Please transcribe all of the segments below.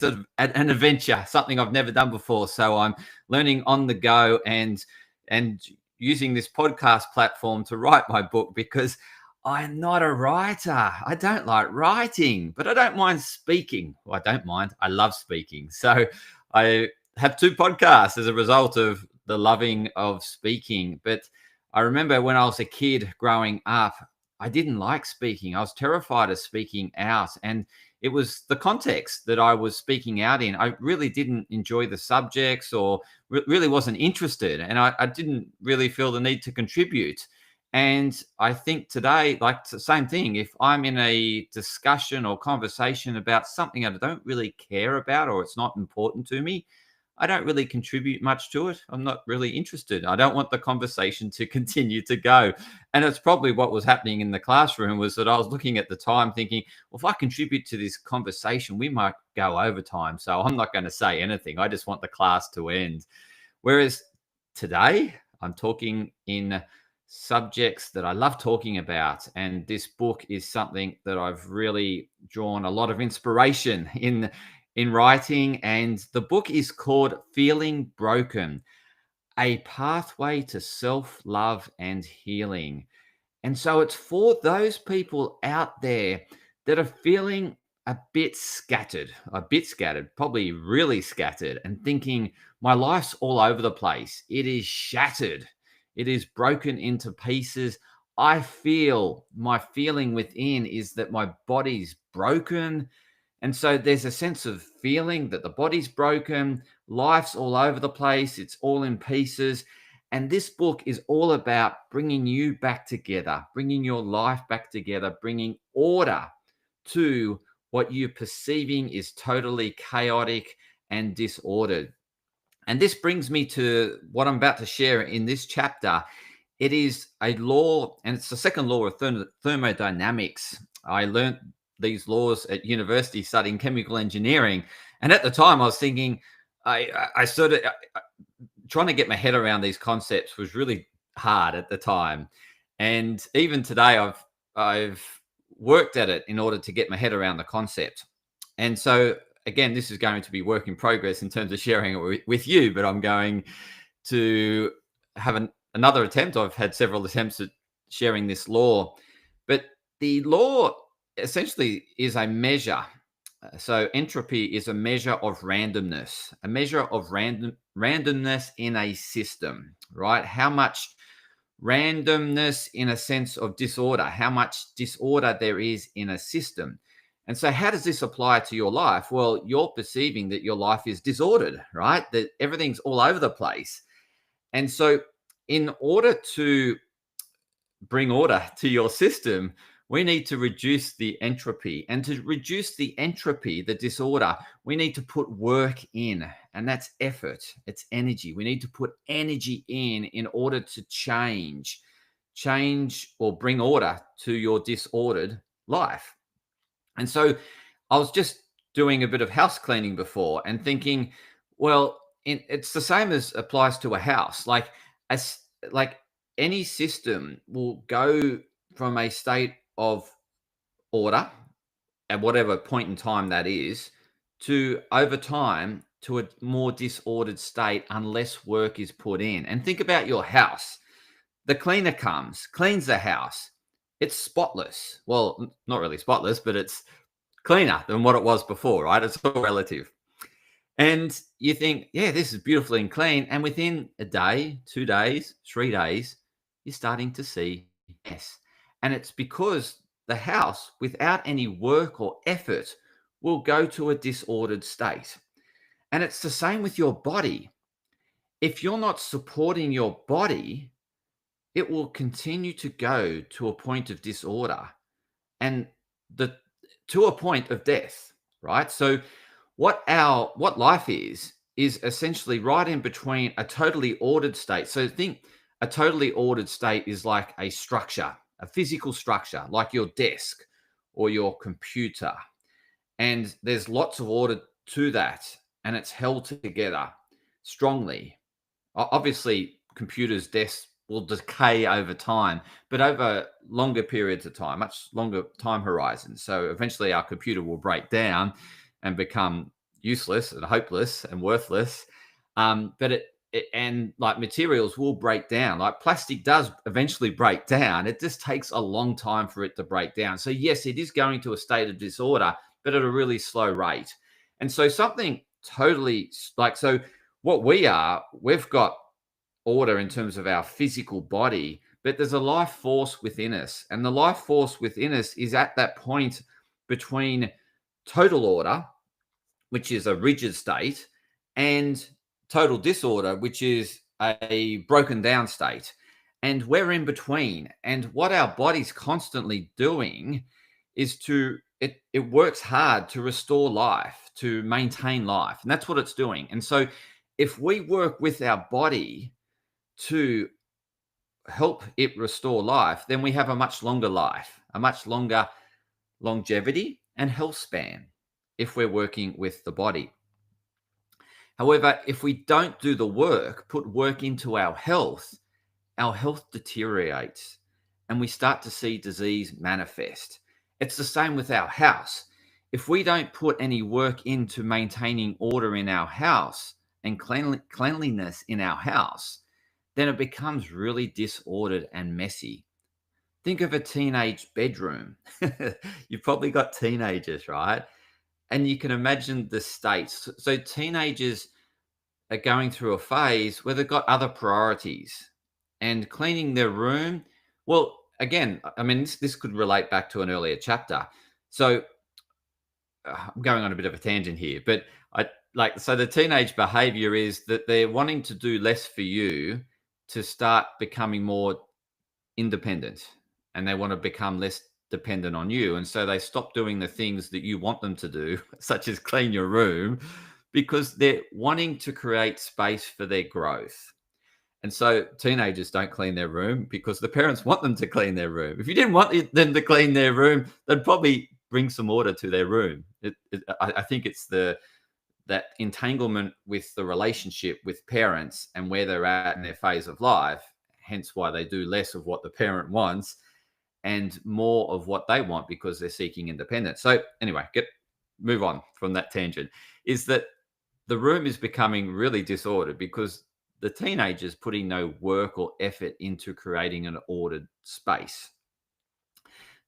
sort of an adventure, something I've never done before. So I'm learning on the go and using this podcast platform to write my book, because I'm not a writer. I don't like writing, but I don't mind speaking. Well, I don't mind. I love speaking. So I have 2 podcasts as a result of the loving of speaking. But I remember when I was a kid growing up, I didn't like speaking. I was terrified of speaking out. And it was the context that I was speaking out in. I really didn't enjoy the subjects, or really wasn't interested. And I didn't really feel the need to contribute. And I think today, like the same thing, if I'm in a discussion or conversation about something I don't really care about, or it's not important to me, I don't really contribute much to it. I'm not really interested. I don't want the conversation to continue to go. And it's probably what was happening in the classroom, was that I was looking at the time thinking, well, if I contribute to this conversation, we might go over time. So I'm not going to say anything. I just want the class to end. Whereas today, I'm talking in subjects that I love talking about. And this book is something that I've really drawn a lot of inspiration in writing. And the book is called Feeling Broken: A Pathway to Self-Love and Healing. And so it's for those people out there that are feeling a bit scattered, probably really scattered, and thinking, my life's all over the place. It is shattered. It is broken into pieces. My feeling within is that my body's broken. And so there's a sense of feeling that the body's broken, life's all over the place, it's all in pieces. And this book is all about bringing you back together, bringing your life back together, bringing order to what you're perceiving is totally chaotic and disordered. And this brings me to what I'm about to share in this chapter. It is a law, and it's the second law of thermodynamics. I learned these laws at university studying chemical engineering. And at the time I was thinking, I sort of trying to get my head around these concepts was really hard at the time. And even today I've worked at it in order to get my head around the concept. And so again, this is going to be work in progress in terms of sharing it with you, but I'm going to have another attempt. I've had several attempts at sharing this law, but the law essentially is a measure. So entropy is a measure of randomness, randomness in a system, right? How much randomness in a sense of disorder, how much disorder there is in a system. And so how does this apply to your life? Well, you're perceiving that your life is disordered, right? That everything's all over the place. And so in order to bring order to your system, we need to reduce the entropy. And to reduce the entropy, the disorder, we need to put work in. And that's effort. It's energy. We need to put energy in order to change or bring order to your disordered life. And so I was just doing a bit of house cleaning before and thinking, well, it's the same as applies to a house. Like any system will go from a state of order at whatever point in time that is, to over time to a more disordered state unless work is put in. And think about your house. The cleaner comes, cleans the house. It's spotless. Well, not really spotless, but it's cleaner than what it was before, right? It's all relative. And you think, yeah, this is beautiful and clean. And within a day, 2 days, 3 days, you're starting to see mess. And it's because the house, without any work or effort, will go to a disordered state. And it's the same with your body. If you're not supporting your body, it will continue to go to a point of disorder and to a point of death, right? So what life is essentially right in between a totally ordered state. So think a totally ordered state is like a structure, a physical structure, like your desk or your computer. And there's lots of order to that, and it's held together strongly. Obviously, computers' desks will decay over time, but over longer periods of time, much longer time horizons. So eventually our computer will break down and become useless and hopeless and worthless. But it and like materials will break down. Like plastic does eventually break down. It just takes a long time for it to break down. So yes, it is going to a state of disorder, but at a really slow rate. And so something totally like so what we've got order in terms of our physical body, but there's a life force within us. And the life force within us is at that point between total order, which is a rigid state, and total disorder, which is a broken down state. And we're in between. And what our body's constantly doing is it works hard to restore life, to maintain life. And that's what it's doing. And so if we work with our body to help it restore life, then we have a much longer life, a much longer longevity and health span if we're working with the body. However, if we don't do the work, put work into our health deteriorates and we start to see disease manifest. It's the same with our house. If we don't put any work into maintaining order in our house and cleanliness in our house, then it becomes really disordered and messy. Think of a teenage bedroom. You've probably got teenagers, right? And you can imagine the states. So teenagers are going through a phase where they've got other priorities and cleaning their room. Well, again, I mean, this could relate back to an earlier chapter. So I'm going on a bit of a tangent here, but so the teenage behavior is that they're wanting to do less for you to start becoming more independent, and they want to become less dependent on you. And so they stop doing the things that you want them to do, such as clean your room, because they're wanting to create space for their growth. And so teenagers don't clean their room because the parents want them to clean their room. If you didn't want them to clean their room, they'd probably bring some order to their room. I think it's that entanglement with the relationship with parents and where they're at in their phase of life, hence why they do less of what the parent wants and more of what they want because they're seeking independence. So anyway, move on from that tangent, is that the room is becoming really disordered because the teenagers putting no work or effort into creating an ordered space.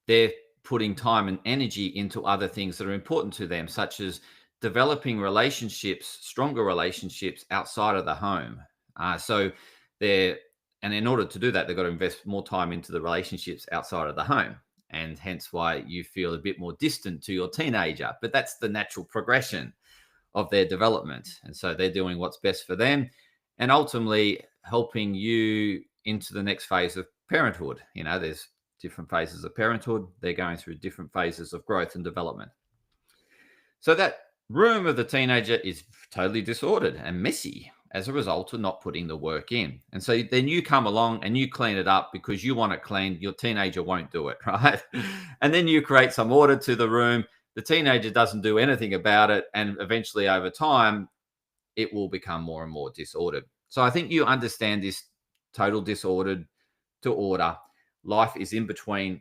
They're putting time and energy into other things that are important to them, such as developing relationships, stronger relationships outside of the home. And in order to do that, they've got to invest more time into the relationships outside of the home. And hence why you feel a bit more distant to your teenager. But that's the natural progression of their development. And so they're doing what's best for them and ultimately helping you into the next phase of parenthood. There's different phases of parenthood. They're going through different phases of growth and development. So that room of the teenager is totally disordered and messy as a result of not putting the work in. And so then you come along and you clean it up because you want it cleaned. Your teenager won't do it, right? And then you create some order to the room. The teenager doesn't do anything about it. And eventually over time, it will become more and more disordered. So I think you understand this total disordered to order. Life is in between,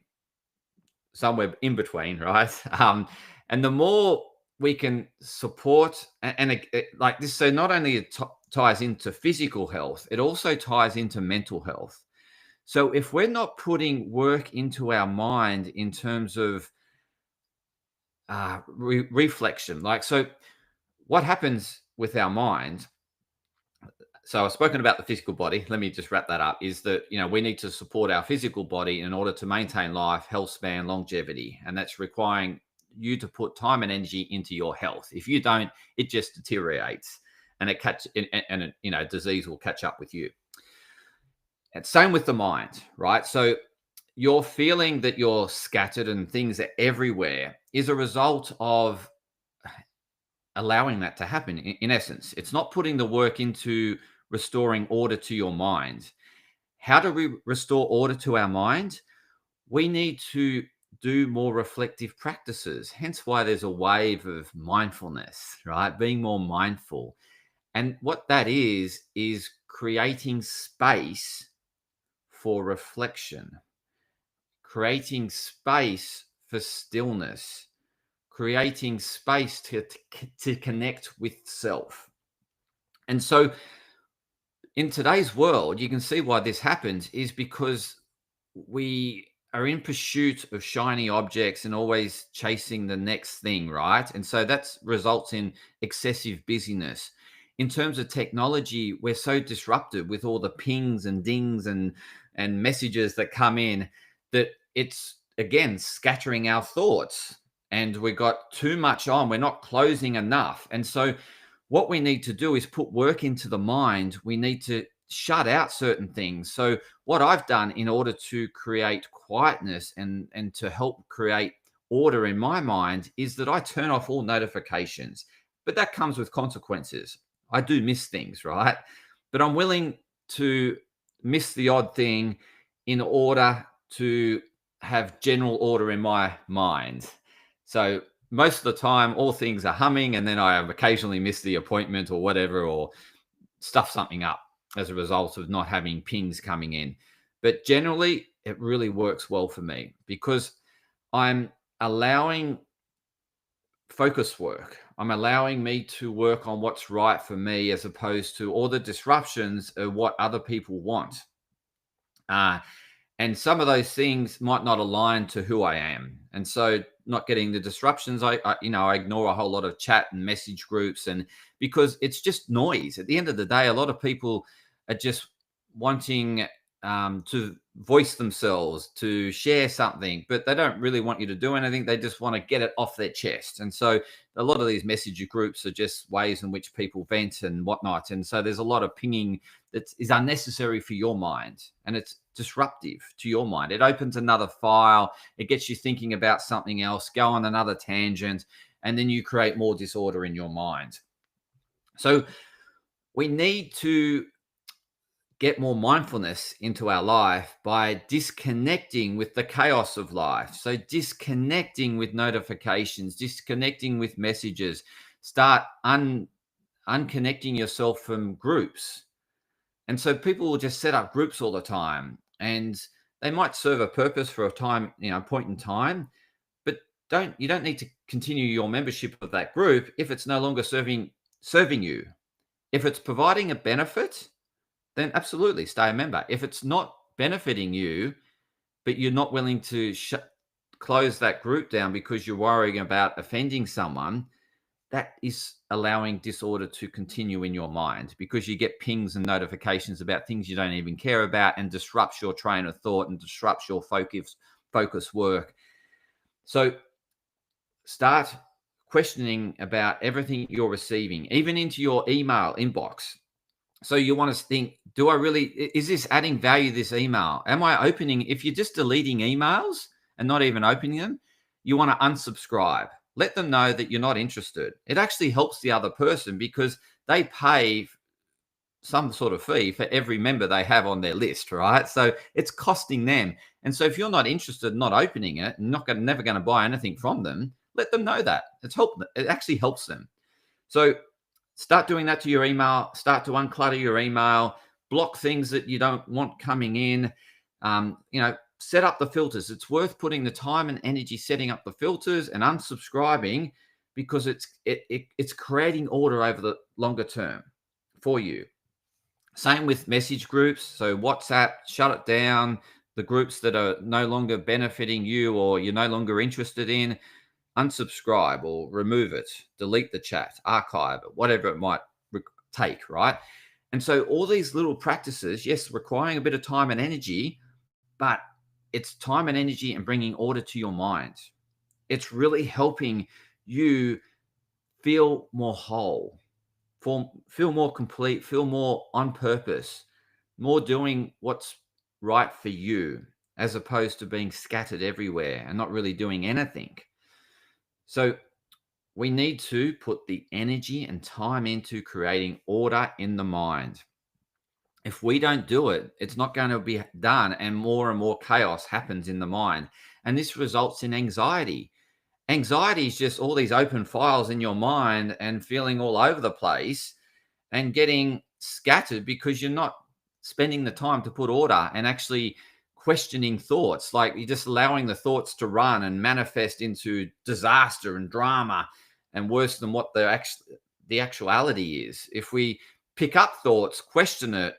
somewhere in between, right? And the more we can support and like this, so not only it ties into physical health, it also ties into mental health. So if we're not putting work into our mind in terms of reflection, so what happens with our mind? So I've spoken about the physical body. Let me just wrap that up. Is that we need to support our physical body in order to maintain life, health span, longevity, and that's requiring you to put time and energy into your health. If you don't, it just deteriorates, and disease will catch up with you. And same with the mind, right? So your feeling that you're scattered and things are everywhere is a result of allowing that to happen. In essence, it's not putting the work into restoring order to your mind. How do we restore order to our mind? We need to do more reflective practices. Hence why there's a wave of mindfulness, right? Being more mindful. And what that is creating space for reflection, creating space for stillness, creating space to connect with self. And so in today's world, you can see why this happens is because we are in pursuit of shiny objects and always chasing the next thing, right? And so that results in excessive busyness. In terms of technology, we're so disrupted with all the pings and dings and messages that come in that it's again scattering our thoughts, and we got too much on. We're not closing enough. And so what we need to do is put work into the mind. We need to shut out certain things. So what I've done in order to create quietness and to help create order in my mind is that I turn off all notifications. But that comes with consequences. I do miss things, right? But I'm willing to miss the odd thing in order to have general order in my mind. So most of the time, all things are humming, and then I have occasionally missed the appointment or whatever, or stuff something up as a result of not having pings coming in. But generally, it really works well for me because I'm allowing focus work. I'm allowing me to work on what's right for me as opposed to all the disruptions of what other people want. And some of those things might not align to who I am. And so not getting the disruptions, I ignore a whole lot of chat and message groups, and because it's just noise. At the end of the day, a lot of people are just wanting to voice themselves, to share something, but they don't really want you to do anything. They just want to get it off their chest. And so a lot of these message groups are just ways in which people vent and whatnot. And so there's a lot of pinging that is unnecessary for your mind, and it's disruptive to your mind. It opens another file. It gets you thinking about something else, go on another tangent, and then you create more disorder in your mind. So we need to get more mindfulness into our life by disconnecting with the chaos of life. So disconnecting with notifications, disconnecting with messages, start unconnecting yourself from groups. And so people will just set up groups all the time, and they might serve a purpose for a time, point in time, but you don't need to continue your membership of that group if it's no longer serving you. If it's providing a benefit, then absolutely stay a member. If it's not benefiting you, but you're not willing to close that group down because you're worrying about offending someone, that is allowing disorder to continue in your mind, because you get pings and notifications about things you don't even care about, and disrupts your train of thought and disrupts your focus work. So start questioning about everything you're receiving, even into your email inbox. So you want to think, is this adding value, this email? Am I opening? If you're just deleting emails and not even opening them, you want to unsubscribe. Let them know that you're not interested. It actually helps the other person because they pay some sort of fee for every member they have on their list, right? So it's costing them. And so if you're not interested, not opening it, and never going to buy anything from them, let them know that. It actually helps them. So start doing that to your email. Start to unclutter your email. Block things that you don't want coming in. Set up the filters. It's worth putting the time and energy setting up the filters and unsubscribing, because it's creating order over the longer term for you. Same with message groups. So WhatsApp, shut it down. The groups that are no longer benefiting you or you're no longer interested in, unsubscribe or remove it, delete the chat, archive it, whatever it might take, right? And so all these little practices, yes, requiring a bit of time and energy, but it's time and energy and bringing order to your mind. It's really helping you feel more whole, feel more complete, feel more on purpose, more doing what's right for you, as opposed to being scattered everywhere and not really doing anything. So we need to put the energy and time into creating order in the mind. If we don't do it, it's not going to be done, and more chaos happens in the mind. And this results in anxiety. Anxiety is just all these open files in your mind and feeling all over the place and getting scattered because you're not spending the time to put order and actually questioning thoughts, like you're just allowing the thoughts to run and manifest into disaster and drama and worse than what the actuality is. If we pick up thoughts, question it,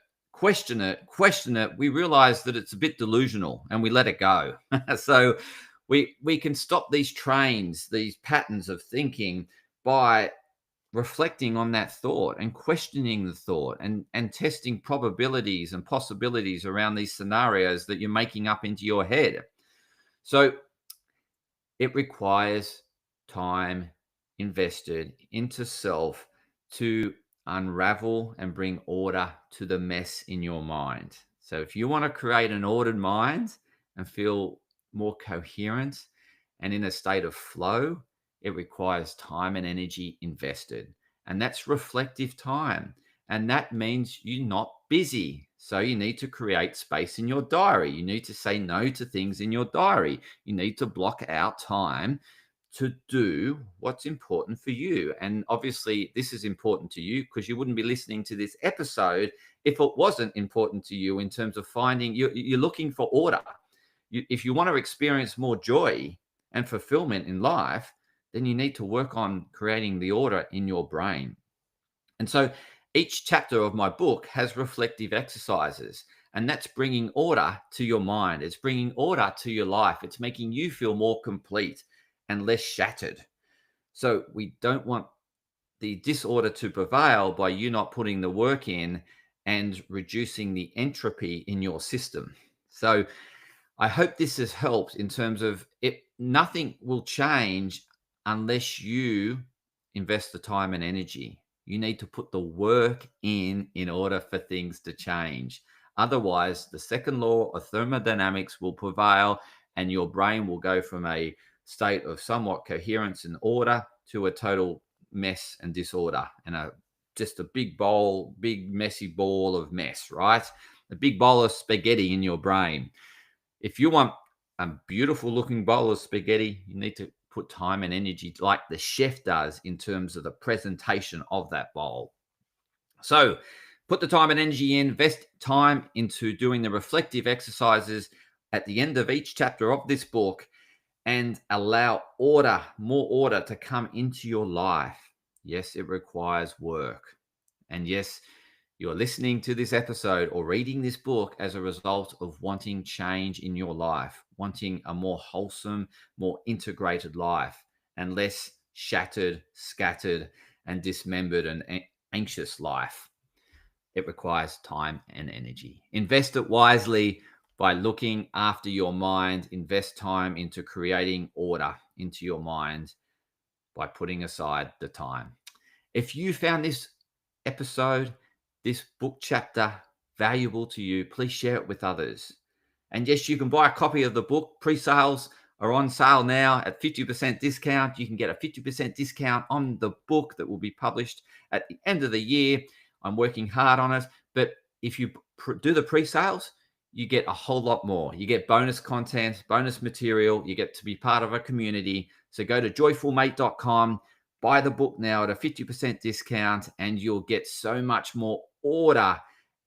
we realize that it's a bit delusional and we let it go. So we can stop these trains, these patterns of thinking by reflecting on that thought and questioning the thought and testing probabilities and possibilities around these scenarios that you're making up into your head. So it requires time invested into self to unravel and bring order to the mess in your mind. So if you want to create an ordered mind and feel more coherent and in a state of flow, it requires time and energy invested. And that's reflective time. And that means you're not busy. So you need to create space in your diary. You need to say no to things in your diary. You need to block out time to do what's important for you. And obviously, this is important to you because you wouldn't be listening to this episode if it wasn't important to you in terms of finding you're looking for order. If you want to experience more joy and fulfillment in life, then you need to work on creating the order in your brain. And so each chapter of my book has reflective exercises, and that's bringing order to your mind. It's bringing order to your life. It's making you feel more complete and less shattered. So we don't want the disorder to prevail by you not putting the work in and reducing the entropy in your system. So I hope this has helped in terms of it. Nothing will change unless you invest the time and energy. You need to put the work in order for things to change. Otherwise, the second law of thermodynamics will prevail and your brain will go from a state of somewhat coherence and order to a total mess and disorder and just a big messy ball of mess, right? A big bowl of spaghetti in your brain. If you want a beautiful looking bowl of spaghetti, you need to put time and energy like the chef does in terms of the presentation of that bowl. So put the time and energy in, invest time into doing the reflective exercises at the end of each chapter of this book and allow more order to come into your life. Yes, it requires work. And yes, you're listening to this episode or reading this book as a result of wanting change in your life, wanting a more wholesome, more integrated life, and less shattered, scattered, and dismembered and anxious life. It requires time and energy. Invest it wisely by looking after your mind. Invest time into creating order into your mind by putting aside the time. If you found this episode, this book chapter valuable to you, please share it with others. And yes, you can buy a copy of the book. Pre-sales are on sale now at 50% discount. You can get a 50% discount on the book that will be published at the end of the year. I'm working hard on it. But if you do the pre-sales, you get a whole lot more. You get bonus content, bonus material. You get to be part of a community. So go to joyfulmate.com. Buy the book now at a 50% discount, and you'll get so much more order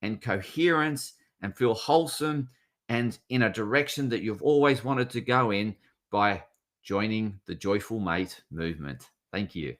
and coherence and feel wholesome and in a direction that you've always wanted to go in by joining the Joyful Mate movement. Thank you.